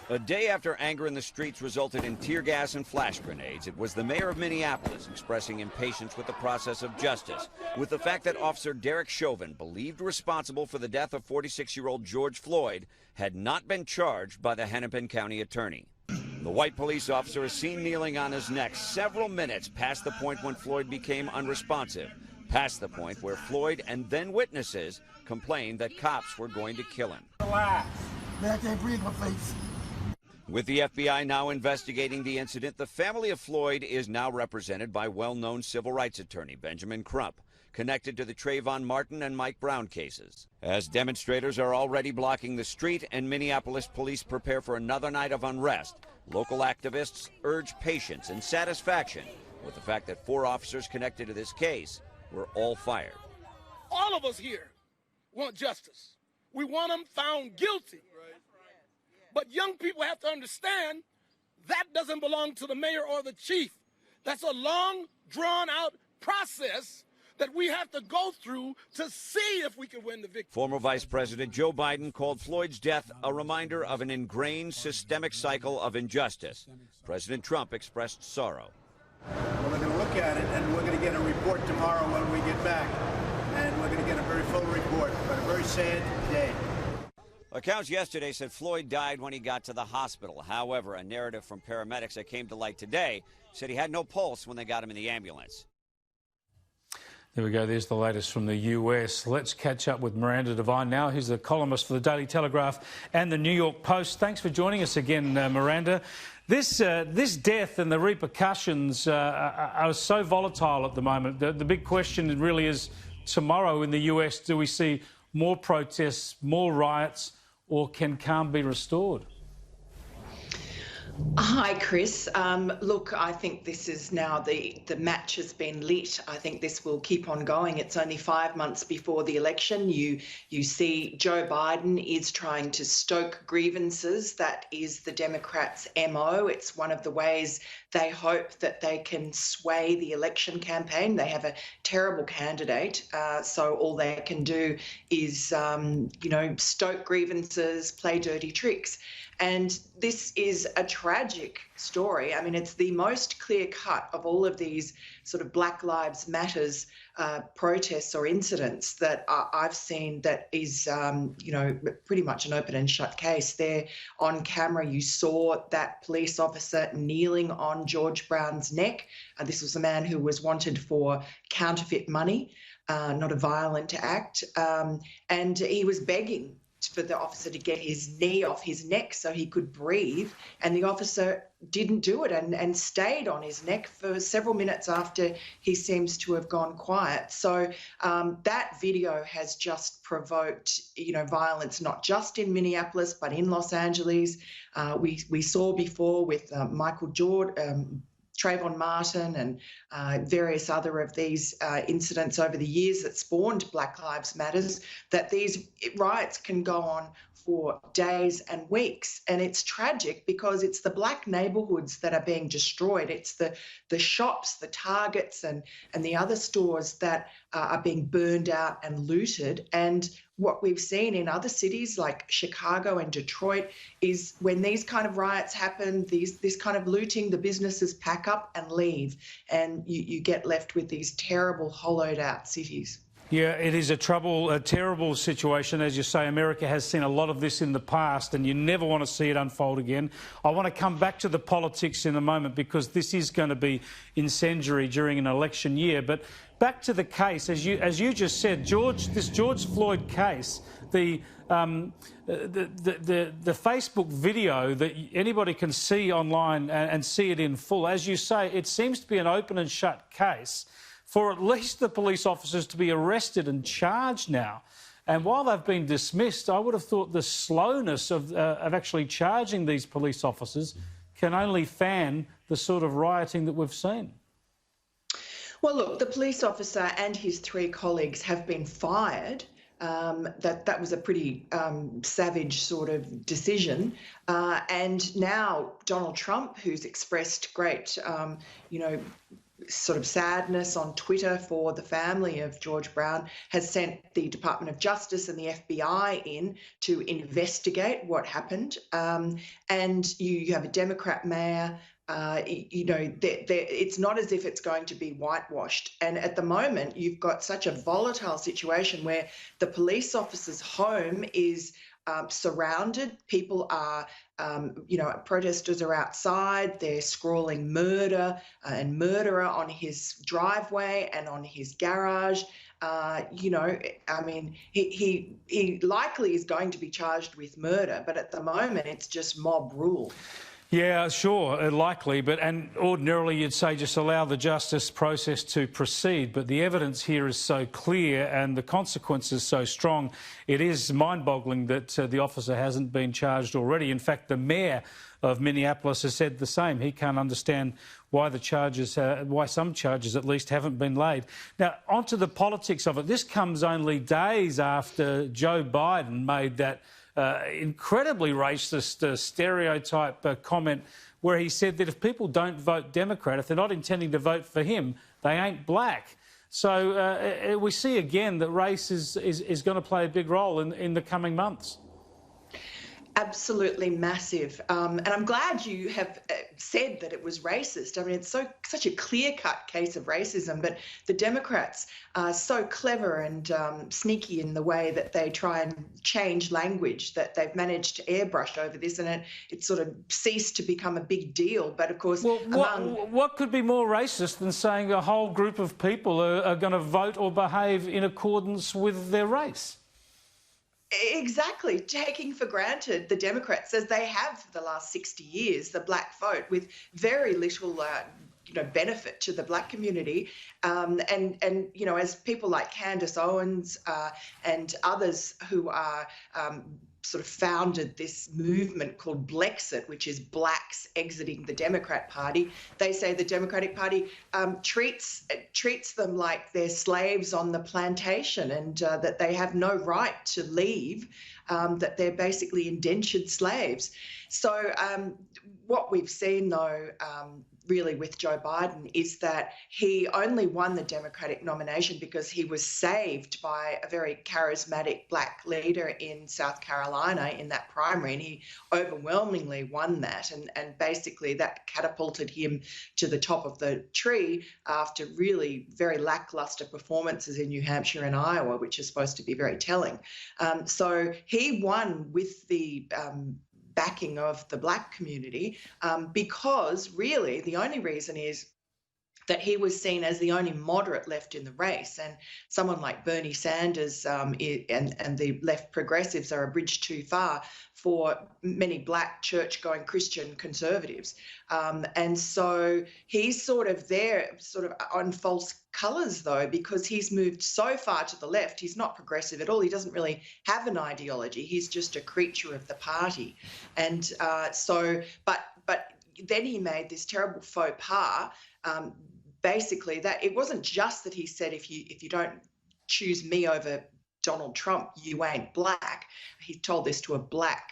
A day after anger in the streets resulted in tear gas and flash grenades, it was the mayor of Minneapolis expressing impatience with the process of justice, with the fact that Officer Derek Chauvin, believed responsible for the death of 46-year-old George Floyd, had not been charged by the Hennepin County attorney. The white police officer is seen kneeling on his neck several minutes past the point when Floyd became unresponsive, past the point where Floyd and then witnesses complained that cops were going to kill him. Relax. Man, I can't breathe my face. With the FBI now investigating the incident, the family of Floyd is now represented by well-known civil rights attorney Benjamin Crump, connected to the Trayvon Martin and Mike Brown cases. As demonstrators are already blocking the street and Minneapolis police prepare for another night of unrest, local activists urge patience and satisfaction with the fact that 4 officers connected to this case were all fired. All of us here want justice. We want them found guilty. But young people have to understand that doesn't belong to the mayor or the chief. That's a long, drawn-out process that we have to go through to see if we can win the victory. Former Vice President Joe Biden called Floyd's death a reminder of an ingrained systemic cycle of injustice. President Trump expressed sorrow. Well, we're going to look at it, and we're going to get a report tomorrow when we get back. And we're going to get a very full report, but a very sad day. Accounts yesterday said Floyd died when he got to the hospital. However, a narrative from paramedics that came to light today said he had no pulse when they got him in the ambulance. There we go. There's the latest from the US. Let's catch up with Miranda Devine now. He's the columnist for the Daily Telegraph and the New York Post. Thanks for joining us again, Miranda. This death and the repercussions are so volatile at the moment. The big question really is, tomorrow in the US, do we see more protests, more riots, or can calm be restored? Hi, Chris. Look, I think this is now the match has been lit. I think this will keep on going. It's only 5 months before the election. You see Joe Biden is trying to stoke grievances. That is the Democrats' MO. It's one of the ways they hope that they can sway the election campaign. They have a terrible candidate, so all they can do is, stoke grievances, play dirty tricks. And this is a tragic story. I mean, it's the most clear cut of all of these sort of Black Lives Matters protests or incidents that I've seen that is, pretty much an open and shut case. There on camera, you saw that police officer kneeling on George Brown's neck. This was a man who was wanted for counterfeit money, not a violent act. And he was begging for the officer to get his knee off his neck so he could breathe, and the officer didn't do it and stayed on his neck for several minutes after he seems to have gone quiet. So that video has just provoked, violence not just in Minneapolis but in Los Angeles. We saw before with Michael Jordan, Trayvon Martin and various other of these incidents over the years that spawned Black Lives Matters, that these riots can go on for days and weeks. And it's tragic because it's the black neighbourhoods that are being destroyed. It's the shops, the Targets and the other stores that are being burned out and looted. And what we've seen in other cities like Chicago and Detroit is when these kind of riots happen, this kind of looting, the businesses pack up and leave, and you get left with these terrible hollowed out cities. Yeah, it is a terrible situation. As you say, America has seen a lot of this in the past, and you never want to see it unfold again. I want to come back to the politics in a moment because this is going to be incendiary during an election year. But back to the case, as you just said, this George Floyd case, the Facebook video that anybody can see online and see it in full, as you say, it seems to be an open and shut case for at least the police officers to be arrested and charged now. And while they've been dismissed, I would have thought the slowness of actually charging these police officers can only fan the sort of rioting that we've seen. Well, look, the police officer and his 3 colleagues have been fired. That was a pretty savage sort of decision. And now Donald Trump, who's expressed great, sort of sadness on Twitter for the family of George Brown, has sent the Department of Justice and the FBI in to investigate what happened. And you have a Democrat mayor. It's not as if it's going to be whitewashed. And at the moment, you've got such a volatile situation where the police officer's home is surrounded. People are, protesters are outside. They're scrawling murder and murderer on his driveway and on his garage. He likely is going to be charged with murder, but at the moment it's just mob rule. Yeah, sure, likely, and ordinarily you'd say just allow the justice process to proceed, but the evidence here is so clear and the consequences so strong, it is mind-boggling that the officer hasn't been charged already. In fact, the mayor of Minneapolis has said the same. He can't understand why why some charges at least haven't been laid. Now, onto the politics of it. This comes only days after Joe Biden made that incredibly racist stereotype comment where he said that if people don't vote Democrat, if they're not intending to vote for him, they ain't black. So we see again that race is going to play a big role in the coming months. Absolutely massive. And I'm glad you have said that it was racist. I mean, it's such a clear-cut case of racism, but the Democrats are so clever and sneaky in the way that they try and change language, that they've managed to airbrush over this, and it sort of ceased to become a big deal. But of course, what could be more racist than saying a whole group of people are going to vote or behave in accordance with their race? Exactly. Taking for granted, the Democrats, as they have for the last 60 years, the black vote, with very little benefit to the black community. As people like Candace Owens and others who are sort of founded this movement called Blexit, which is blacks exiting the Democrat Party. They say the Democratic Party treats them like they're slaves on the plantation, and that they have no right to leave, that they're basically indentured slaves. So what we've seen, though, really with Joe Biden is that he only won the Democratic nomination because he was saved by a very charismatic black leader in South Carolina in that primary, and he overwhelmingly won that, and basically that catapulted him to the top of the tree after really very lackluster performances in New Hampshire and Iowa, which is supposed to be very telling. So he won with the backing of the black community, because really the only reason is that he was seen as the only moderate left in the race, and someone like Bernie Sanders and the left progressives are a bridge too far for many black church-going Christian conservatives. And so he's sort of on false colours, though, because he's moved so far to the left. He's not progressive at all. He doesn't really have an ideology. He's just a creature of the party. And but then he made this terrible faux pas, basically, that it wasn't just that he said, if you don't choose me over Donald Trump, you ain't black. He told this to a black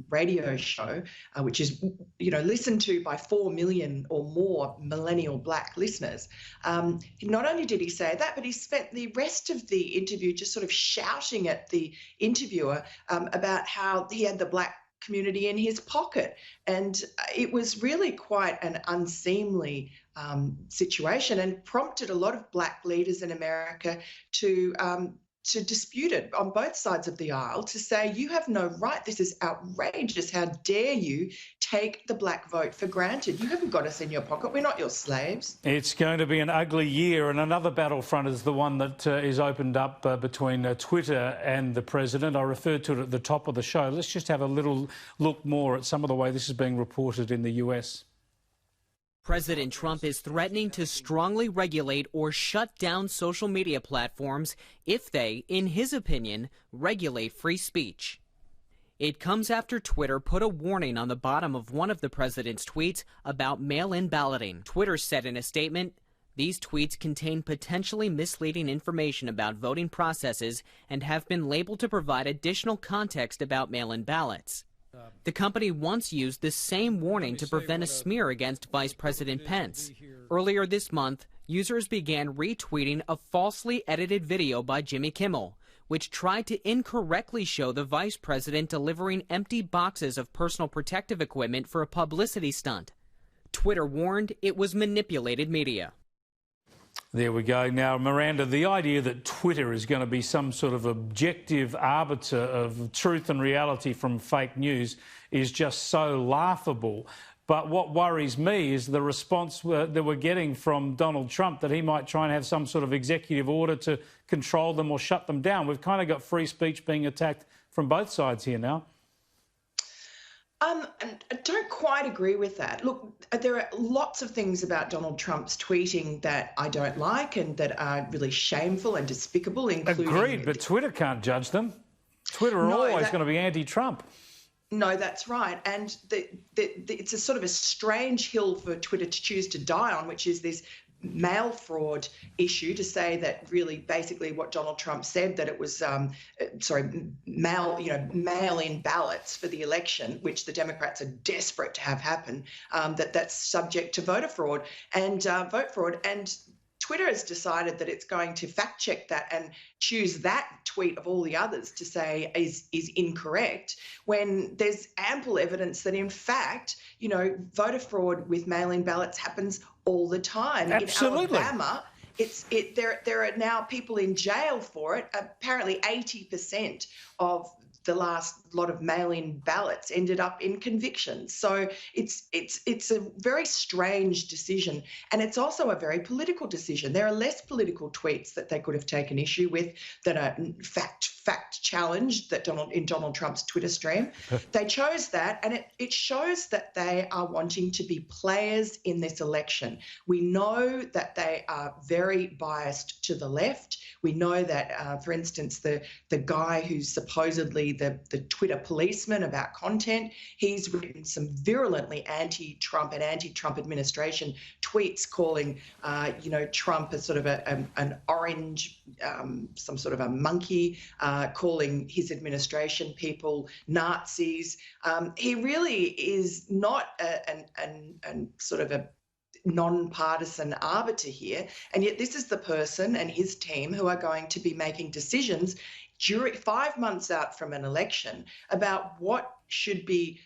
radio show, which is, listened to by 4 million or more millennial black listeners. Not only did he say that, but he spent the rest of the interview just sort of shouting at the interviewer about how he had the black community in his pocket. And it was really quite an unseemly situation, and prompted a lot of black leaders in America to dispute it on both sides of the aisle, to say, you have no right, this is outrageous, how dare you take the black vote for granted? You haven't got us in your pocket, we're not your slaves. It's going to be an ugly year, and another battlefront is the one that is opened up between Twitter and the president. I referred to it at the top of the show. Let's just have a little look more at some of the way this is being reported in the US. President Trump is threatening to strongly regulate or shut down social media platforms if they, in his opinion, regulate free speech. It comes after Twitter put a warning on the bottom of one of the president's tweets about mail-in balloting. Twitter said in a statement, "These tweets contain potentially misleading information about voting processes and have been labeled to provide additional context about mail-in ballots." The company once used the same warning to prevent a smear against Vice President Pence. Earlier this month, users began retweeting a falsely edited video by Jimmy Kimmel, which tried to incorrectly show the vice president delivering empty boxes of personal protective equipment for a publicity stunt. Twitter warned it was manipulated media. There we go. Now, Miranda, the idea that Twitter is going to be some sort of objective arbiter of truth and reality from fake news is just so laughable. But what worries me is the response that we're getting from Donald Trump, that he might try and have some sort of executive order to control them or shut them down. We've kind of got free speech being attacked from both sides here now. I don't quite agree with that. Look, there are lots of things about Donald Trump's tweeting that I don't like and that are really shameful and despicable, including... Agreed, but Twitter can't judge them. Twitter are always going to be anti-Trump. No, that's right. And it's a sort of a strange hill for Twitter to choose to die on, which is this mail fraud issue, to say that really basically what Donald Trump said, that it was mail-in ballots for the election, which the Democrats are desperate to have happen, that's subject to voter fraud and vote fraud. And Twitter has decided that it's going to fact check that and choose that tweet of all the others to say is incorrect, when there's ample evidence that in fact, voter fraud with mail-in ballots happens all the time. Absolutely. In Alabama, there are now people in jail for it. Apparently 80% of the last lot of mail-in ballots ended up in convictions. So it's a very strange decision, and it's also a very political decision. There are less political tweets that they could have taken issue with that are fact challenged in Donald Trump's Twitter stream. They chose that, and it shows that they are wanting to be players in this election. We know that they are very biased to the left. We know that, for instance, the guy who's supposedly the Twitter policeman about content, he's written some virulently anti-Trump and anti-Trump administration tweets calling, Trump as sort of an orange, some sort of a monkey, calling his administration people Nazis. He really is not a sort of a non-partisan arbiter here, and yet this is the person and his team who are going to be making decisions 5 months out from an election about what should be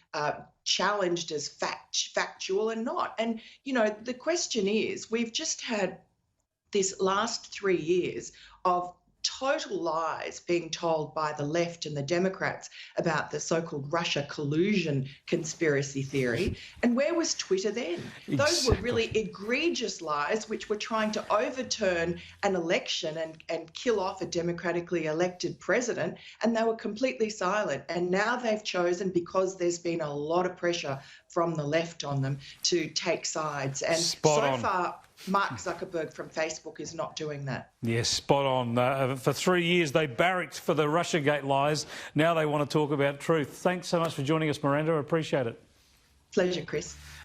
challenged as factual and not. And, the question is, we've just had this last 3 years of total lies being told by the left and the Democrats about the so-called Russia collusion conspiracy theory. And where was Twitter then? Exactly. Those were really egregious lies which were trying to overturn an election and kill off a democratically elected president, and they were completely silent. And now they've chosen, because there's been a lot of pressure from the left on them, to take sides. And so far, Mark Zuckerberg from Facebook is not doing that. Yes, spot on. For 3 years, they barracked for the Russiagate lies. Now they want to talk about truth. Thanks so much for joining us, Miranda. I appreciate it. Pleasure, Chris.